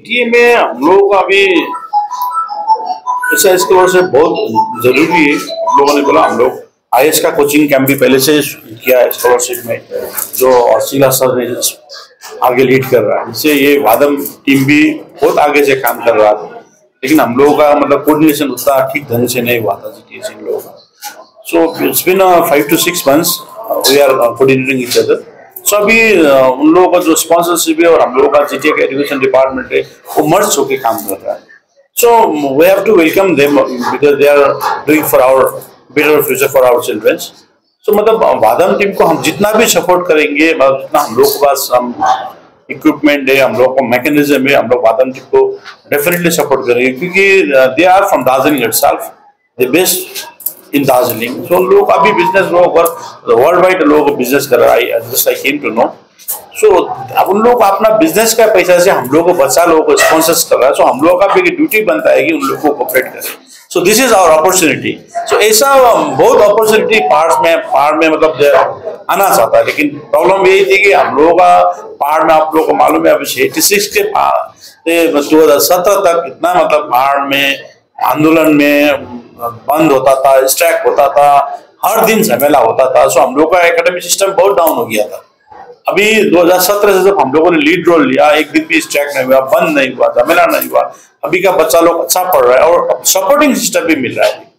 ये में हम लोगों का अभी ऐसा इसके वजह से बहुत जरूरी है। हम लोगों ने बोला हम लोग आईएएस का कोचिंग कैंप भी पहले से किया है स्कॉलरशिप में, जो शीला सर ने आगे लीड कर रहा है। इससे ये वादम टीम भी बहुत आगे से काम कर रहा था, लेकिन हम लोगों का मतलब कोऑर्डिनेशन उतना ठीक ढंग से नहीं हुआ था इन लोगों का। So it's been 5 to 6 months we are coordinating each other. So अभी उन लोगों का जो स्पॉन्सरशिप है और हम लोगों का जीटीए का एजुकेशन डिपार्टमेंट है वो मर्ज होकर काम कर रहा है। So we have to welcome them because they are doing for our better future for our childrens. So मतलब वादम टीम को हम जितना भी सपोर्ट करेंगे, मतलब जितना हम लोग के पास हम इक्विपमेंट है, हम लोग को मैकेनिज्म है, हम लोग वादम टीम को डेफिनेटली सपोर्ट करेंगे, क्योंकि they are from Darjeeling itself, the best in Darjeeling. So लोग अभी बिजनेस लोग वर्ल्ड वाइड लोग बिजनेस कर रहा है, just I came to know. So अब उन लोग अपना बिजनेस का पैसा से हम लोग को बच्चा लोगों को स्पॉन्सर्स कर रहा है। सो हम लोग का भी ड्यूटी बनता है कि उन लोगों को कोऑपरेट करें। So this is our opportunity. So ऐसा बहुत अपॉर्चुनिटी पहाड़ में मतलब आना चाहता है, लेकिन प्रॉब्लम यही थी कि हम लोगों का पहाड़ में, आप लोगों को मालूम है, अभी 86 के 2017 तक इतना मतलब पहाड़ में आंदोलन में बंद होता था, स्ट्राइक होता था, हर दिन झमेला होता था। सो हम लोग का एकेडमिक सिस्टम बहुत डाउन हो गया था। अभी 2017 से जब हम लोगों ने लीड रोल लिया, एक दिन भी स्ट्राइक नहीं हुआ, बंद नहीं हुआ, झमेला नहीं हुआ। अभी का बच्चा लोग अच्छा पढ़ रहा है और सपोर्टिंग सिस्टम भी मिल रहा है।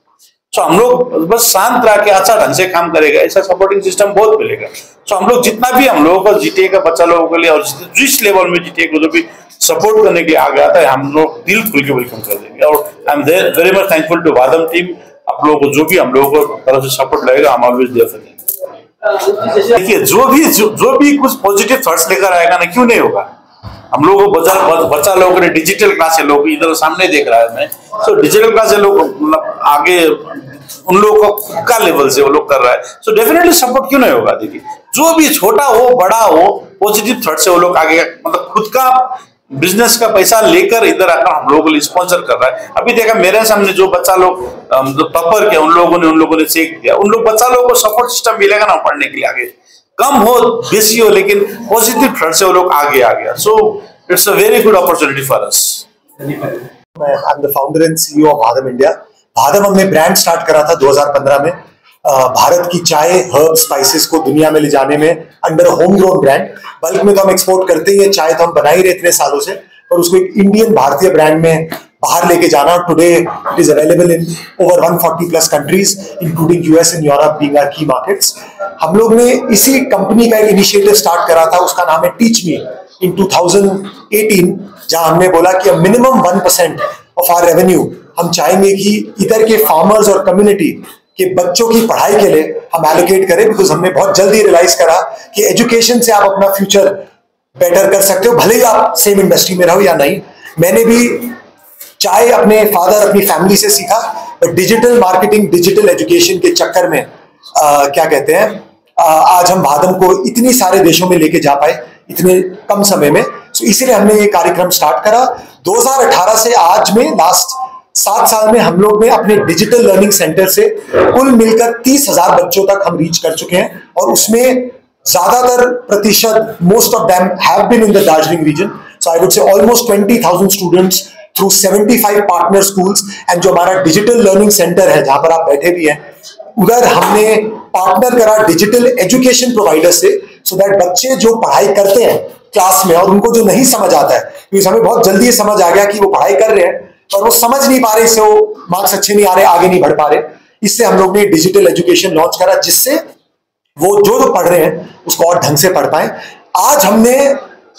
सो हम लोग बस शांत रह के अच्छा ढंग से काम करेगा, ऐसा सपोर्टिंग सिस्टम बहुत मिलेगा। सो हम लोग जितना भी हम लोगों को जीटीए का बच्चा लोगों के लिए और जिस लेवल में जीटीए को जो भी सपोर्ट करने के लिए आ गया था, हम लोग दिल खुल के वेलकम कर देंगे। और I am very much thankful to Vadam team. आप लोगों को जो भी हम लोगों को तरफ से सपोर्ट लगेगा, हम ऑलवेज देयर फॉर देम। देखिए, जो भी कुछ पॉजिटिव थॉट्स लेकर आएगा ना, क्यों नहीं होगा। हम लोगों को बच्चा लोगों ने डिजिटल क्लास से लोग इधर सामने देख रहा है मैं, तो डिजिटल क्लास से लोग मतलब आगे उन लोगों को का लेवल से वो लोग कर रहा है। सो डेफिनेटली सपोर्ट क्यों नहीं होगा। देखिए, जो भी छोटा हो बड़ा हो, पॉजिटिव थॉट से वो लोग आगे मतलब खुद का बिजनेस का पैसा लेकर इधर आकर हम लोगों को स्पॉन्सर कर रहा है। अभी देखा मेरे सामने जो बच्चा लोग जो टॉपर के उन लोगों ने चेक दिया, उन लोग बच्चा लोगों को सपोर्ट सिस्टम मिलेगा ना पढ़ने के लिए, आगे कम हो बेसी हो, लेकिन पॉजिटिव थॉट से वो लोग आगे आ गया। So it's a very good opportunity for us. I am the founder and CEO of Vadam India. Vadam हमने ब्रांड स्टार्ट करा था 2015 में। भारत की चाय, हर्ब, स्पाइसेस को दुनिया में ले जाने में under home grown brand. Bulk में तो हम एक्सपोर्ट करते ही है, चाय तो हम बना ही रहे इतने सालों से, पर उसको एक इंडियन भारतीय ब्रांड में बाहर लेके जाना। Today it is available in over 140+ countries including US and Europe being our key markets. हम लोग ने इसी कंपनी का एक इनिशिएटिव स्टार्ट करा था, उसका नाम है टीच मी, इन 2018, जहां हमने बोला कि मिनिमम 1% ऑफ आवर रेवेन्यू हम चाहेंगे कि इधर के फार्मर्स और कम्युनिटी कि बच्चों की पढ़ाई के लिए हम एलोकेट करें। बिकॉज हमने बहुत जल्दी रियलाइज करा कि एजुकेशन से आप अपना फ्यूचर बेटर कर सकते हो, भले ही आप सेम इंडस्ट्री में रहो या नहीं। मैंने भी चाहे अपने फादर, अपनी फैमिली से सीखा, but digital marketing, digital education के चक्कर में क्या कहते हैं, आज हम वादम को इतनी सारे देशों में लेके जा पाए इतने कम समय में। सो इसीलिए हमने ये कार्यक्रम स्टार्ट करा। 2018 से आज में लास्ट 7 साल में हम लोग ने अपने डिजिटल लर्निंग सेंटर से कुल मिलकर 30,000 बच्चों तक हम रीच कर चुके हैं, और उसमें ज्यादातर प्रतिशत, most of them have been in the Darjeeling region. So I would say almost 20,000 students through 75 partner schools. And जो हमारा डिजिटल लर्निंग सेंटर है जहां पर आप बैठे भी हैं, उधर हमने पार्टनर करा डिजिटल एजुकेशन प्रोवाइडर से, सो दैट बच्चे जो पढ़ाई करते हैं क्लास में और उनको जो नहीं समझ आता है, क्योंकि हमें बहुत जल्दी समझ आ गया कि वो पढ़ाई कर रहे हैं और वो समझ नहीं पा रहे, इससे वो मार्क्स अच्छे नहीं आ रहे, आगे नहीं बढ़ पा रहे। इससे हम लोग ने डिजिटल एजुकेशन लॉन्च करा, जिससे वो जो पढ़ रहे हैं उसको और ढंग से पढ़ पाए। आज हमने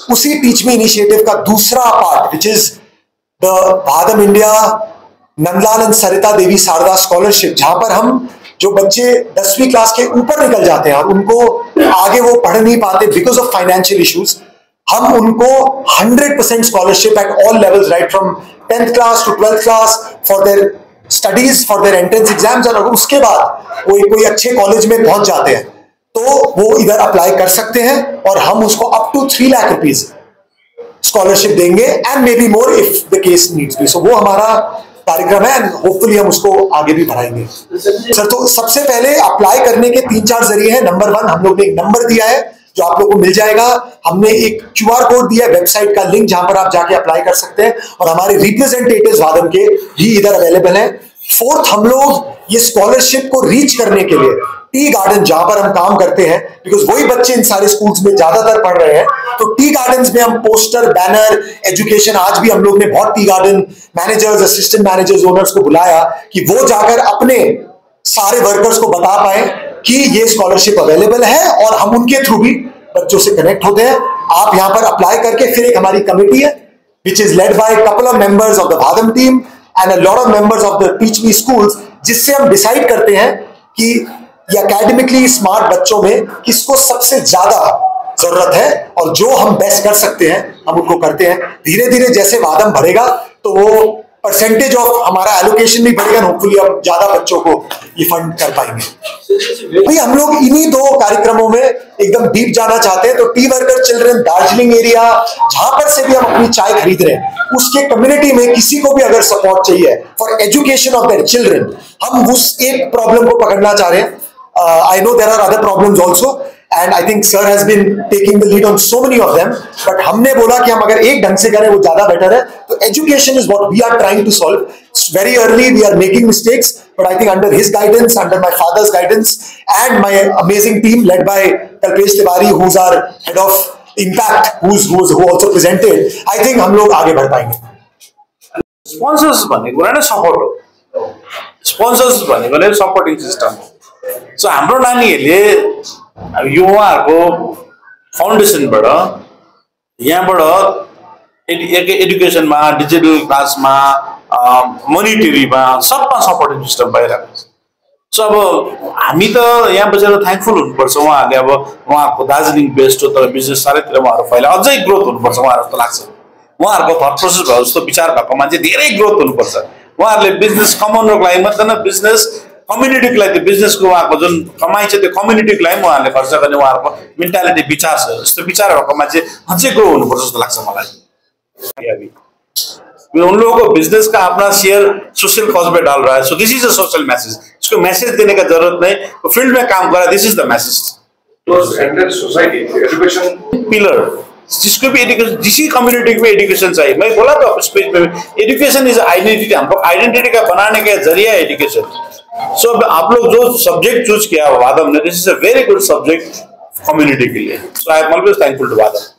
उसी टीच मी इनिशिएटिव का दूसरा part, which is the Vadam India Nandlal and Sarita Devi Sharda scholarship, जहां पर हम जो बच्चे 10वीं क्लास के ऊपर निकल जाते हैं और उनको आगे वो पढ़ नहीं पाते बिकॉज ऑफ फाइनेंशियल इश्यूज, हम उनको 100% scholarship at all levels, right from 10th class to 12th class, for their studies, for their entrance exams. और उसके बाद वो कोई अच्छे कॉलेज में पहुंच जाते हैं तो वो इधर अप्लाई कर सकते हैं, और हम उसको up to 3 lakh rupees scholarship देंगे, and may be more if the case needs be. So वो हमारा कार्यक्रम है, एंड होपफुली हम उसको आगे भी बढ़ाएंगे। सर, तो सबसे पहले अप्लाई करने के 3-4 जरिए हैं। नंबर 1, हम लोग ने एक नंबर दिया है जो आप लोगों को मिल जाएगा। हमने एक QR कोड दिया है, वेबसाइट का लिंक, जहां पर आप जाके अप्लाई कर सकते हैं, और हमारे रिप्रेजेंटेटिव्स वादम के भी इधर अवेलेबल हैं। फोर्थ, हम लोग ये स्कॉलरशिप को रीच करने के लिए टी गार्डन, जहां पर हम काम करते हैं, बिकॉज वही बच्चे इन सारे स्कूल्स में ज्यादातर पढ़ रहे हैं, तो टी गार्डन्स में हम पोस्टर, बैनर, एजुकेशन, आज भी हम लोग ने बहुत tea garden managers, assistant managers, owners को बुलाया कि वो जाकर अपने सारे वर्कर्स को बता पाए कि ये स्कॉलरशिप अवेलेबल है, और हम उनके थ्रू भी बच्चों से कनेक्ट होते हैं। आप यहां पर अप्लाई करके, फिर एक हमारी कमेटी है which is led by couple of members of the Vadam team and a lot of members of the teach me schools, जिससे हम डिसाइड करते हैं कि ये एकेडमिकली स्मार्ट बच्चों में किसको सबसे ज्यादा जरूरत है, और जो हम बेस्ट कर सकते हैं हम उनको करते हैं। धीरे धीरे जैसे वादम बढ़ेगा तो वो परसेंटेज ऑफ हमारा एलोकेशन भी बढ़ेगा, होपफुली हम ज्यादा बच्चों को ये फंड कर पाएंगे। भाई हम लोग इन्हीं 2 कार्यक्रमों में एकदम डीप जाना चाहते हैं। तो T worker children Darjeeling area, जहां पर से भी हम अपनी चाय खरीद रहे हैं, उसके कम्युनिटी में किसी को भी अगर सपोर्ट चाहिए for education of their children, हम उस एक प्रॉब्लम को पकड़ना चाह रहे हैं। I know there are other problems also, and I think sir has been taking the lead on so many of them. But हमने बोला कि हम अगर एक ढंग से करें वो ज्यादा बेटर है। तो education is what we are trying to solve. Very early we are making mistakes, but I think under his guidance, under my father's guidance, and my amazing team led by Kalpesh Tiwari, who's our head of impact, who also presented, I think हम लोग आगे बढ़ पाएंगे। Sponsors भनेको हैन, support हो। Sponsors भनेको नै supporting system हो। सो हाम्रो नानीहरूले यो उहाँहरूको फाउन्डेसनबाट, यहाँबाट एडुकेसनमा, डिजिटल क्लासमा, मोनिटरीमा, सबमा सपोर्टिङ सिस्टम भइरहेको छ। सो अब हामी त यहाँ बसेर थ्याङ्कफुल हुनुपर्छ उहाँहरूले। अब उहाँहरूको दार्जिलिङ बेस्ड हो, तर बिजनेस सारैतिर उहाँहरू पहिला अझै ग्रोथ हुनुपर्छ उहाँहरू जस्तो लाग्छ। उहाँहरूको थट प्रोसेस भयो जस्तो विचार भएको मान्छे धेरै ग्रोथ हुनुपर्छ। उहाँहरूले बिजनेस कमाउनको लागि मात्र न, बिजनेस कम्युनिटीको लागि, त्यो बिजनेसको उहाँको जुन कमाइ छ त्यो कम्युनिटीको लागि उहाँहरूले खर्च गर्ने उहाँहरूको मेन्टालिटी, विचार छ। यस्तो विचार भएको मान्छे अझै ग्रो हुनुपर्छ जस्तो लाग्छ मलाई। उन लोगों को बिजनेस का अपना शेयर सोशल कॉज में डाल रहा है, सो this is a social message. इसको मैसेज देने का जरूरत नहीं, तो फील्ड में काम कर रहा है, this is the message. Society education pillar, जिसको भी एजुकेशन, जिसी कम्युनिटी में एजुकेशन चाहिए, मैं बोला था स्पेस में, एजुकेशन इज आइडेंटिटी, हमको आइडेंटिटी का बनाने का जरिया है एजुकेशन। सो आप लोग जो सब्जेक्ट चूज किया वादम ने, this is a very good subject community के लिए। So I am always thankful to Vadam.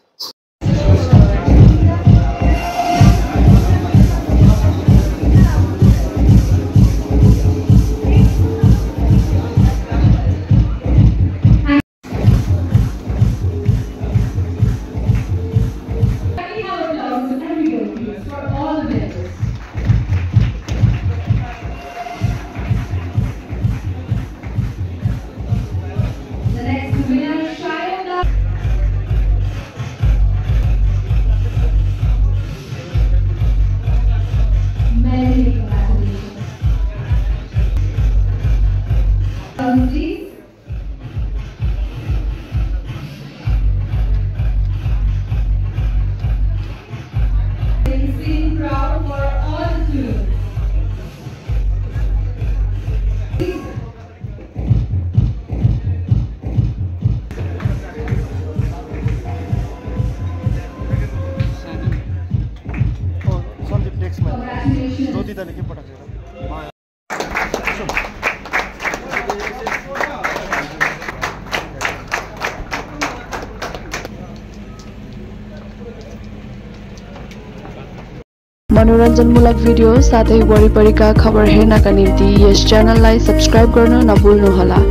मनोरञ्जनमूलक भिडियो साथै वरिपरिका खबर हेर्नका निम्ति यस च्यानललाई सब्स्क्राइब गर्न नभुल्नुहोला।